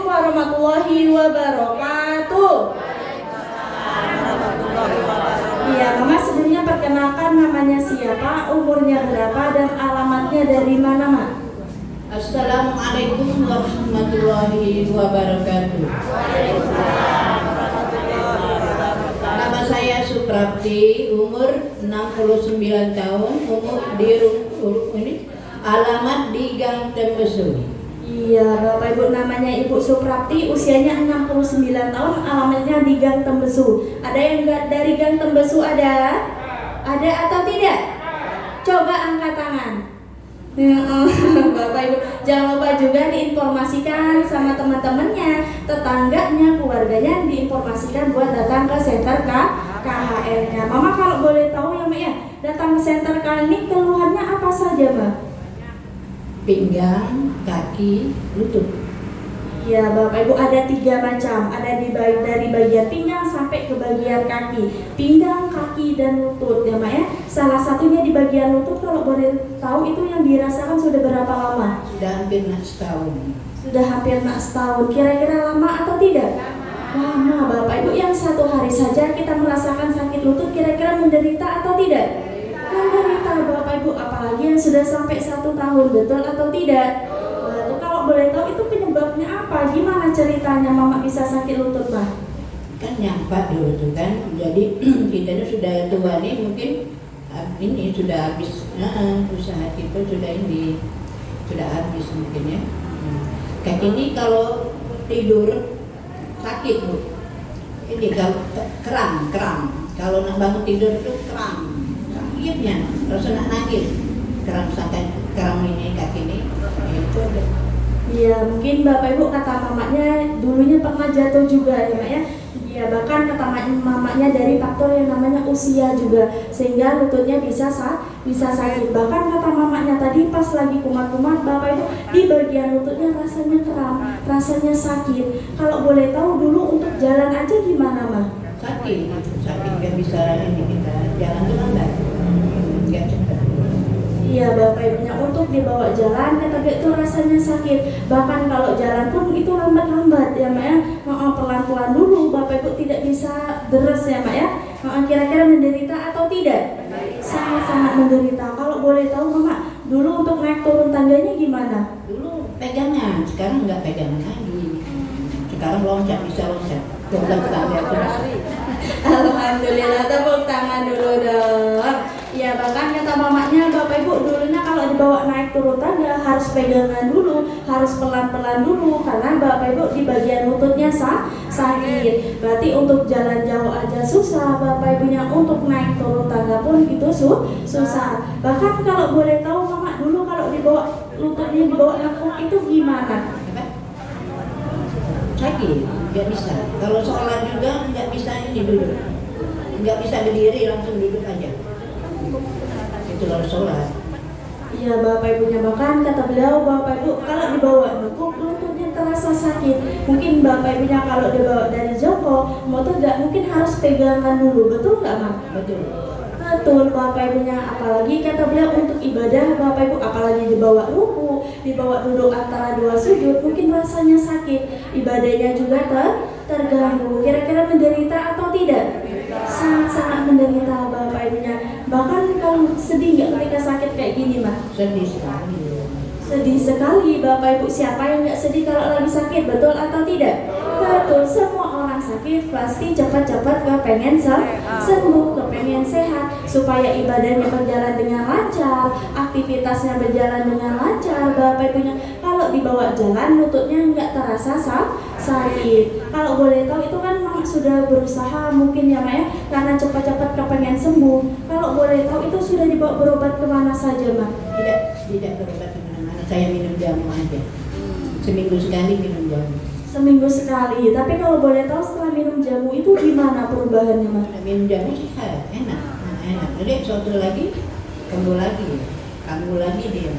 warahmatullahi wabarakatuh. Iya, Mama sebelumnya perkenalkan namanya siapa, umurnya berapa, dan alamatnya dari mana, Ma? Assalamualaikum warahmatullahi wabarakatuh. Nama saya Suprapti, umur 69 tahun, umur di ini, alamat di Gang Tembesu. Iya, Bapak Ibu, namanya Ibu Suprapti, usianya 69 tahun, alamatnya di Gang Tembesu. Ada yang dari Gang Tembesu ada? Ada atau tidak? Coba angkat tangan. Bapak Ibu, jangan lupa juga diinformasikan sama teman-temannya, tetangganya, keluarganya, diinformasikan buat datang ke center KHR-nya. Mama kalau boleh tahu ya, Mbak ya, datang ke center KHR ini keluhannya apa saja, Mbak? Pinggang, kaki, lutut. Ya, Bapak Ibu, ada 3 macam. Ada dari bagian pinggang sampai ke bagian kaki. Pinggang, kaki, dan lutut ya, Mbak ya. Salah satunya di bagian lutut, kalau boleh tahu itu yang dirasakan sudah berapa lama? Sudah hampir setahun. Sudah hampir setahun. Kira-kira lama atau tidak? Lama, Bapak Ibu. Yang 1 hari saja kita merasakan sakit lutut, kira-kira menderita atau tidak? Menderita, Bapak Ibu. Apalagi yang sudah sampai 1 tahun, betul atau tidak? Betul. Kalau boleh tahu itu penyebabnya apa? Gimana ceritanya Mama bisa sakit lutut, Pak? Kan nyampak dulu tuh kan, jadi kita ini sudah tua nih, mungkin ini sudah habis usaha kita sudah habis mungkin ya. Kayak ini kalau tidur sakit Bu, ini kalau kram kalau nak bangun tidur tuh kram sakitnya, terus nak nangis kram ini kaki ini itu ada. Iya, mungkin Bapak Ibu kata mamanya dulunya pernah jatuh juga ya, Mak ya. Iya, bahkan kata mamanya dari faktor yang namanya usia juga, sehingga lututnya bisa sakit. Bahkan kata mamanya tadi pas lagi kumat-kumat, Bapak Ibu di bagian lututnya rasanya kram, rasanya sakit. Kalau boleh tahu dulu untuk jalan aja gimana, Mak? Sakit nggak bisa ini, kita jalan tuh lambat, nggak cepat. Iya, Bapak Ibunya untuk dibawa jalan tapi itu rasanya sakit. Bahkan kalau jalan pun itu lambat-lambat ya, Mak ya. Pelan-pelan dulu, Bapak Ibu tidak bisa deres ya, Mak ya. Kira-kira menderita atau tidak? Sangat-sangat menderita. Kalau boleh tahu, Mama, dulu untuk naik turun tangganya gimana? Dulu pegangan, sekarang nggak pegangan lagi. Sekarang bisa loncat. Alhamdulillah, tepuk tangan dulu dong. Ya, bahkan kata mamanya Bapak Ibu dulunya kalau dibawa naik turun tangga harus pegangan dulu, harus pelan-pelan dulu karena Bapak Ibu di bagian lututnya sakit. Berarti untuk jalan jauh aja susah, Bapak Ibunya untuk naik turun tangga pun itu susah. Bahkan kalau boleh tahu Mama dulu kalau dibawa lututnya dibawa nangkuk itu gimana? Sakit, nggak bisa. Kalau sholat juga nggak bisa ini duduk, nggak bisa berdiri, langsung duduk aja. Itu kalau sholat. Iya, Bapak Ibunya bahkan kata beliau Bapak Ibu kalau dibawa nungkuk lututnya terasa sakit. Mungkin Bapak Ibunya kalau dibawa dari jongkok motor nggak mungkin harus pegangan dulu, betul nggak, Mak? Betul. Betul, Bapak Ibunya. Apalagi kata beliau untuk ibadah Bapak Ibu, apalagi dibawa ruku, dibawa duduk antara 2 sujud, mungkin rasanya sakit, ibadahnya juga terganggu. Kira-kira menderita atau tidak? Sangat-sangat menderita Bapak Ibunya. Bahkan kalau sedih nggak ketika sakit kayak gini, Mak? Sedih sekali. Sedih sekali Bapak Ibu. Siapa yang nggak sedih kalau lagi sakit, betul atau tidak? Betul, semua orang sakit pasti cepat-cepat kepengen sembuh, kepengen sehat, supaya ibadahnya berjalan dengan lancar, aktivitasnya berjalan dengan lancar. Bapak Ibunya kalau dibawa jalan lututnya nggak terasa sakit. Kalau boleh tahu itu kan Mama sudah berusaha mungkin ya, Mak ya, karena cepat-cepat kepengen sembuh. Kalau boleh tahu itu sudah dibawa berobat kemana saja, Mak? Tidak berobat kemana-mana. Saya minum jamu aja. Seminggu sekali minum jamu. Seminggu sekali. Tapi kalau boleh tahu setelah minum jamu itu gimana perubahannya, Mak? Minum jamu sih enak. Jadi suatu lagi kambuh lagi dia.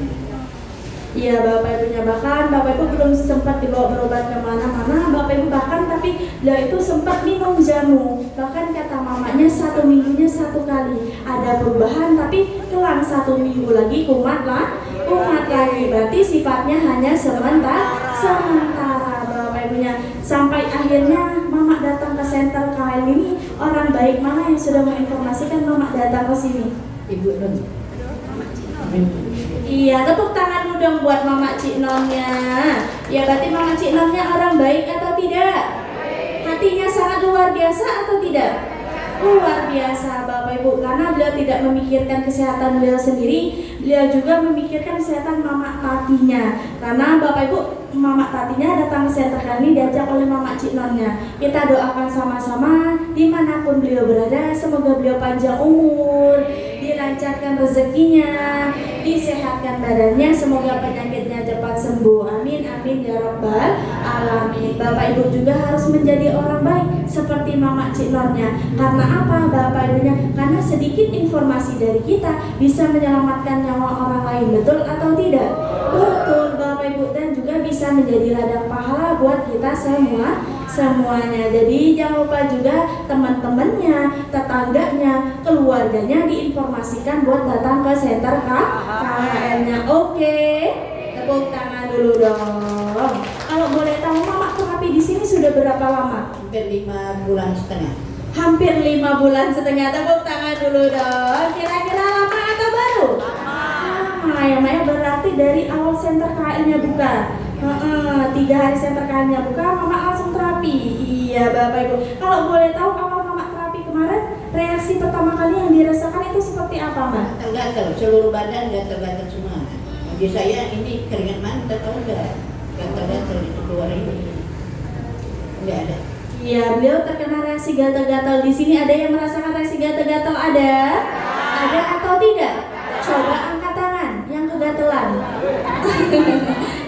Iya, Bapak Ibunya bahkan Bapak Ibu belum sempat dibawa berobat kemana-mana Bapak Ibu bahkan, tapi dia itu sempat minum jamu. Bahkan kata mamanya 1 minggunya 1 kali. Ada perubahan tapi kelang 1 minggu lagi kumat lagi. Berarti sifatnya hanya sementara Bapak Ibunya. akhirnya Mama datang ke center KL ini, orang baik mana yang sudah menginformasikan Mama datang ke sini? Ibu dong. Iya, tepuk tangan dong buat Mama Cik Nonnya. Ya berarti Mama Cik Nonnya orang baik atau tidak? Hatinya sangat luar biasa atau tidak? Luar biasa Bapak Ibu, karena beliau tidak memikirkan kesehatan beliau sendiri, beliau juga memikirkan kesehatan Mama Tatinya. Karena Bapak Ibu, Mama Tatinya datang ke center kami diajak oleh Mama Cik Nonnya. Kita doakan sama-sama dimanapun beliau berada, semoga beliau panjang umur, dilancarkan rezekinya, disehatkan badannya, semoga penyakitnya cepat sembuh. Amin, amin ya rabbal alamin. Bapak Ibu juga harus menjadi orang baik seperti Mama Cik Nonnya. Karena apa Bapak Ibunya? Karena sedikit informasi dari kita bisa menyelamatkan nyawa orang lain, betul atau tidak? Betul Bapak Ibu, dan juga bisa menjadi ladang pahala buat kita semuanya. Jadi jangan lupa juga teman-temannya, tetangganya, keluarganya diinformasikan buat datang ke center KKL-nya. Oke, tepuk tangan dulu dong. Kalau boleh tahu Mama terapi di sini sudah berapa lama? Hampir 5 bulan setengah. Hampir 5 bulan setengah. Tepuk tangan dulu dong. Kira-kira lama atau baru? Lama ya Maya, berarti dari awal center KL-nya buka. 3 hari center KL-nya buka, Mama langsung terapi. Iya Bapak Ibu. Kalau boleh tahu awal Mama terapi kemarin, reaksi pertama kali yang dirasakan itu seperti apa, Ma? Gatal, seluruh badan gatal-gatal semua. Bagi saya ini keringat mata, tahu nggak? Gatal-gatal itu keluar ini. Nggak ada. Iya, beliau terkena reaksi gatal-gatal. Di sini ada yang merasakan reaksi gatal-gatal? Ada? Ada atau tidak? Coba angkat tangan yang kegatelan.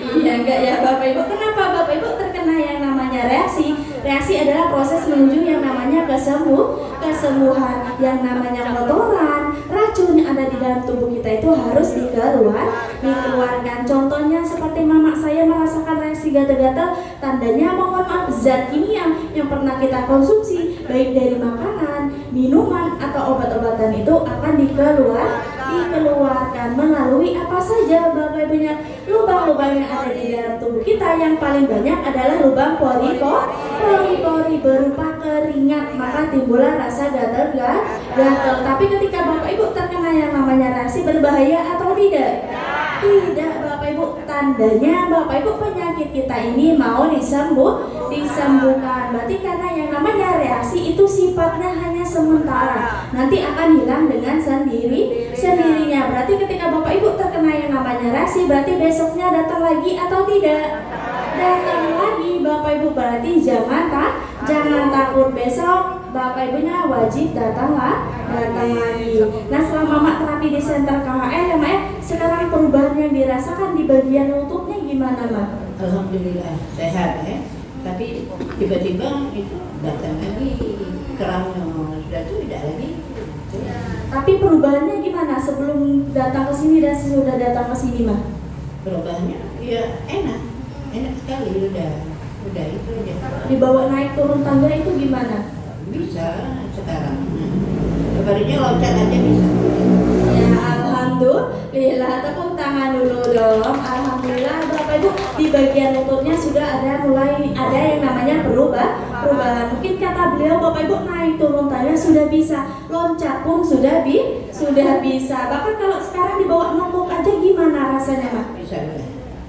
Iya enggak ya Bapak Ibu. Kenapa Bapak Ibu terkena yang namanya reaksi? Reaksi adalah proses menuju yang namanya kesembuhan. Yang namanya kotoran, racun yang ada di dalam tubuh kita itu harus dikeluarkan. Contohnya seperti mama saya merasakan reaksi gatal-gatal, tandanya mohon maaf zat kimia yang pernah kita konsumsi baik dari makanan, minuman atau obat-obatan itu akan dikeluarkan melalui apa saja Bapak Ibunya? Lubang-lubang yang ada di dalam tubuh kita. Yang paling banyak adalah lubang pori-pori berupa keringat, maka timbullah rasa gatal. Tapi ketika Bapak Ibu terkena yang namanya reaksi, berbahaya atau tidak? Tidak Bapak Ibu, tandanya Bapak Ibu penyakit kita ini mau disembuhkan. Berarti karena yang namanya reaksi itu sifatnya hanya sementara, nanti akan hilang dengan sendirinya. Berarti ketika Bapak Ibu terkena yang namanya reaksi, berarti besoknya datang lagi atau tidak? Datang lagi Bapak Ibu, berarti jangan takut, besok Bapak Ibunya wajib datang lagi. Nah setelah Mama terapi di center KHL ya Mak, sekarang perubahan yang dirasakan di bagian lututnya gimana Mak? Alhamdulillah sehat ya. Tapi tiba-tiba itu datang lagi keramnya, sudah tidak lagi. Tapi perubahannya gimana sebelum datang ke sini dan sesudah datang ke sini Mak? Perubahannya ya enak sekali, udah itu aja. Dibawa naik turun tangga itu gimana? Bisa sekarang. Kabarnya loncat aja bisa. Ya alhamdulillah, tepuk tangan dulu dong. Alhamdulillah Bapak Ibu, di bagian lututnya sudah mulai ada yang namanya perubahan. Mungkin kata beliau Bapak Ibu naik turun tangga sudah bisa, loncat pun sudah bisa. Bahkan kalau sekarang dibawa nongkrong aja gimana rasanya Mak?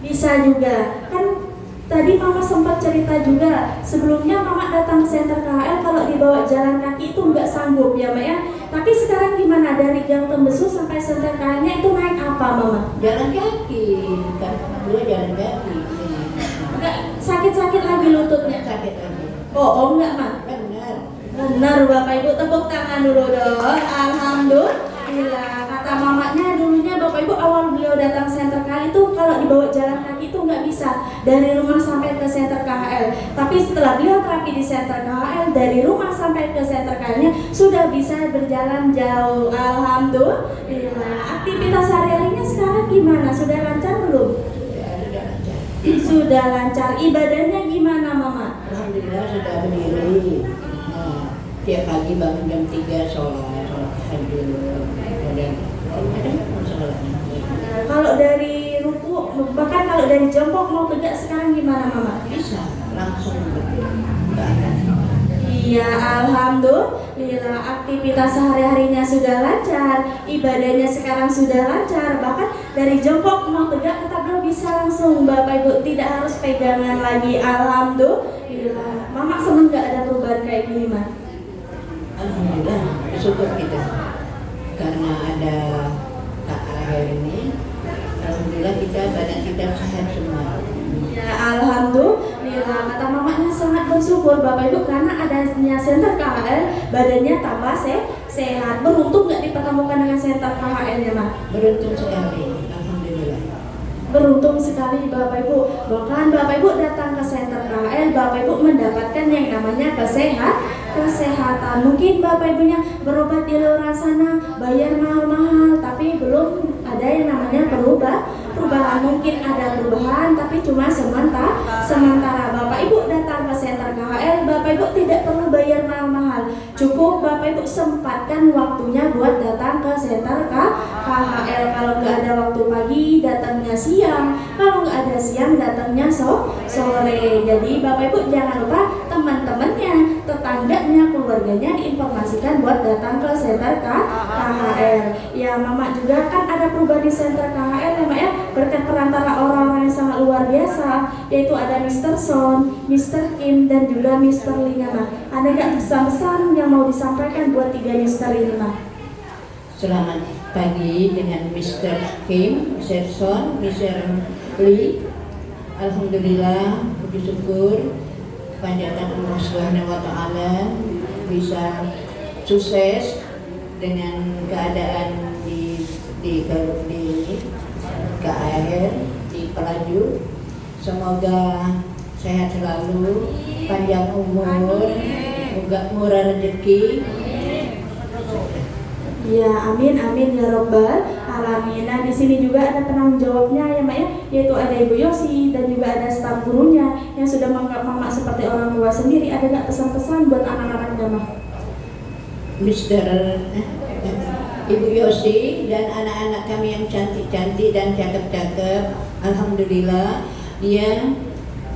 Bisa juga. Kan tadi Mama sempat cerita juga, sebelumnya Mama datang ke center KHL kalau dibawa jalan kaki itu nggak sanggup ya Mak ya. Tapi sekarang gimana, dari Gang Tembesu sampai center KHL-nya itu naik apa Mama? Jalan kaki, kan dua jalan kaki. Nggak sakit-sakit lagi lututnya? Sakit lagi. Oh enggak Mak? Benar Bapak Ibu, tepuk tangan dulu dong. Alhamdulillah. Kata mamanya dulunya Bapak Ibu awal beliau datang center KHL itu kalau dibawa jalan kaki itu nggak bisa dari rumah sampai ke center KHL. Tapi setelah beliau terapi di center KHL, dari rumah sampai ke center KHL-nya sudah bisa berjalan jauh. Alhamdulillah. Aktivitas sehari-harinya sekarang gimana? Sudah lancar belum? Sudah lancar. Ibadahnya gimana Mama? Alhamdulillah sudah berdiri. Tiap pagi bangun jam 3 sholat tahajud. Ada masalahnya. Kalau dari ruku, bahkan kalau dari jongkok mau tegak sekarang gimana Mama? Bisa langsung atas. Iya, alhamdulillah aktivitas sehari-harinya sudah lancar, ibadahnya sekarang sudah lancar, bahkan dari jongkok mau tegak kita belum bisa langsung, Bapak Ibu tidak harus pegangan lagi. Alhamdulillah. Mama seneng gak ada perubahan kayak gini, Ma? Alhamdulillah, bersyukur kita karena ada Kak Aher ini. Alhamdulillah badan kita sehat semua. Ya, alhamdulillah. Kata mamanya sangat bersyukur Bapak Ibu karena adanya Center KHL, badannya tambah sehat. Beruntung nggak dipertemukan dengan Center KHL-nya, Ma? Beruntung sekali, alhamdulillah. Beruntung sekali Bapak Ibu. Bahkan Bapak Ibu datang ke Center KHL, Bapak Ibu mendapatkan yang namanya kesehatan. Mungkin Bapak Ibunya berobat di luar sana, bayar mahal-mahal, tapi belum ada yang namanya perubahan. Mungkin ada perubahan, tapi cuma sementara. Bapak Ibu datang ke Center KHL, Bapak Ibu tidak perlu bayar mahal-mahal. Cukup Bapak Ibu sempatkan waktunya buat datang ke Center KHL. Kalau nggak ada waktu pagi, datangnya siang. Kalau nggak ada siang, datangnya sore. Jadi Bapak Ibu jangan lupa teman-temannya, tetangganya, keluarganya diinformasikan buat datang ke Center KHL. Ya, Mama juga kan ada perubahan di Center KHL ya, Mak ya, berkat perantara orang-orang yang sangat luar biasa, yaitu ada Mr. Son, Mr. Kim, dan juga Mr. Lee, Mak. Ada nggak pesan-pesan yang mau disampaikan buat 3 Mr. ini, Mak? Selamat pagi dengan Mr. Kim, Mr. Son, Mr. Lee. Alhamdulillah, puji syukur panjatan Allah Subhanahu wa taala bisa sukses dengan keadaan di KHL di Pelaju. Semoga sehat selalu, panjang umur, murah rezeki. Ya, amin ya robbal alamin. Nah, di sini juga ada penanggung jawabnya ya, Mak ya, yaitu ada Ibu Yosi dan juga ada staf gurunya yang sudah menganggap Mama seperti orang tua sendiri. Ada nggak pesan-pesan buat anak-anaknya, Mak? Ibu Yosi dan anak-anak kami yang cantik-cantik dan cakep-cakep, alhamdulillah dia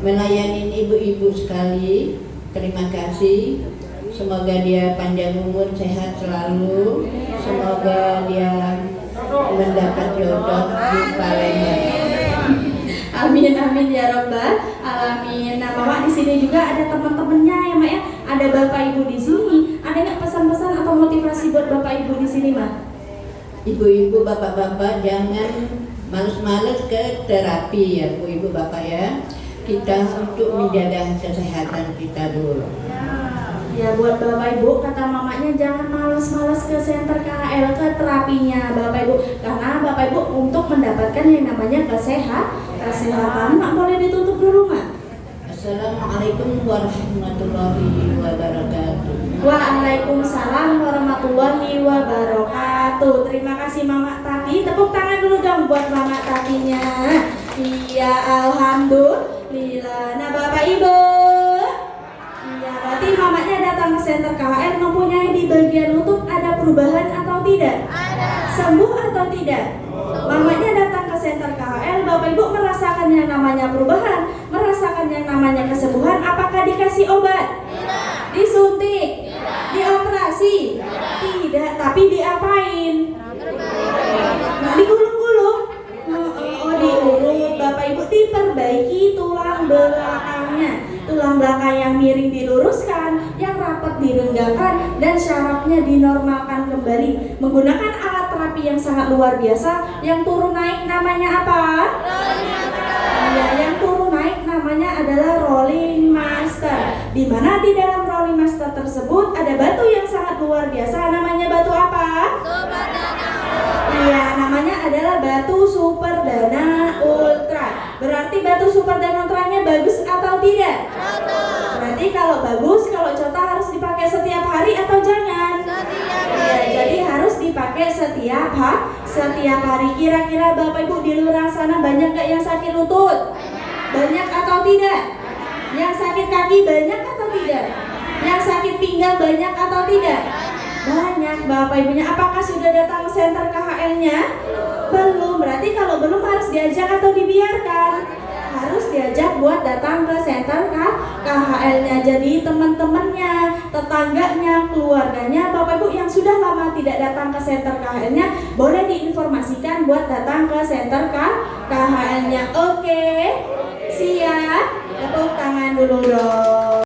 melayani ibu-ibu sekali. Terima kasih. Semoga dia panjang umur, sehat selalu. Semoga dia mendapat jodoh di Palembang. Amin ya robbal alamin. Nah, Mama di sini juga ada teman-temannya ya, Mak ya. Ada Bapak Ibu di sini. Ada nggak pesan-pesan atau motivasi buat Bapak Ibu di sini, Mak? Ibu-ibu, bapak-bapak jangan males-males ke terapi ya, ibu bapak ya. Kita untuk menjaga kesehatan kita dulu. Ya, buat Bapak Ibu, kata mamanya jangan males-males ke Center KHL, ke terapinya Bapak Ibu, karena Bapak Ibu untuk mendapatkan yang namanya kesehatan. Mak boleh ditutup dulu, Mak? Assalamualaikum warahmatullahi wabarakatuh. Waalaikumsalam warahmatullahi wabarakatuh. Terima kasih Mama Tati. Tepuk tangan dulu dong buat Mama Tatinya. Iya, alhamdulillah. Nah, Bapak Ibu, iya, berarti mamanya datang ke Center KHL mempunyai di bagian lutut ada perubahan atau tidak? Ada. Sembuh atau tidak? Mamanya datang ke Center KHL, Bapak Ibu merasakan yang namanya perubahan, merasakan yang namanya kesembuhan. Apakah dikasih obat? Tidak. Disuntik? Tidak. Dioperasi? Tidak. Tapi diapain? Digulung-gulung? Oh, diurut. Bapak Ibu diperbaiki tulang belakangnya. Tulang belakang yang miring diluruskan, yang rapat direnggangkan, dan syarafnya dinormalkan kembali menggunakan alat terapi yang sangat luar biasa. Yang turun naik namanya apa? Rolling Master. Ya, yang turun naik namanya adalah Rolling Master. Di mana di dalam Rolling Master tersebut ada batu yang sangat luar biasa. Namanya batu apa? Super Dana. Iya, namanya adalah batu Super Dana Ultra. Berarti batu Super Dana Ultranya bagus atau tidak? Berarti kalau bagus, kalau Cota harus dipakai setiap hari atau jangan? Setiap hari. Ya, jadi harus dipakai setiap hari. Kira-kira Bapak Ibu di luar sana banyak gak yang sakit lutut? Banyak atau tidak? Yang sakit kaki banyak atau tidak? Yang sakit pinggang banyak atau tidak? Banyak. Bapak Ibunya apakah sudah datang ke Center KHL-nya? Belum. Berarti kalau belum harus diajak atau dibiarkan? Harus diajak buat datang ke center KHL-nya. Jadi teman-temannya, tetangganya, keluarganya, Bapak Ibu yang sudah lama tidak datang ke center KHL-nya, boleh diinformasikan buat datang ke center KHL-nya. Oke, siap? Tepuk tangan dulu dong.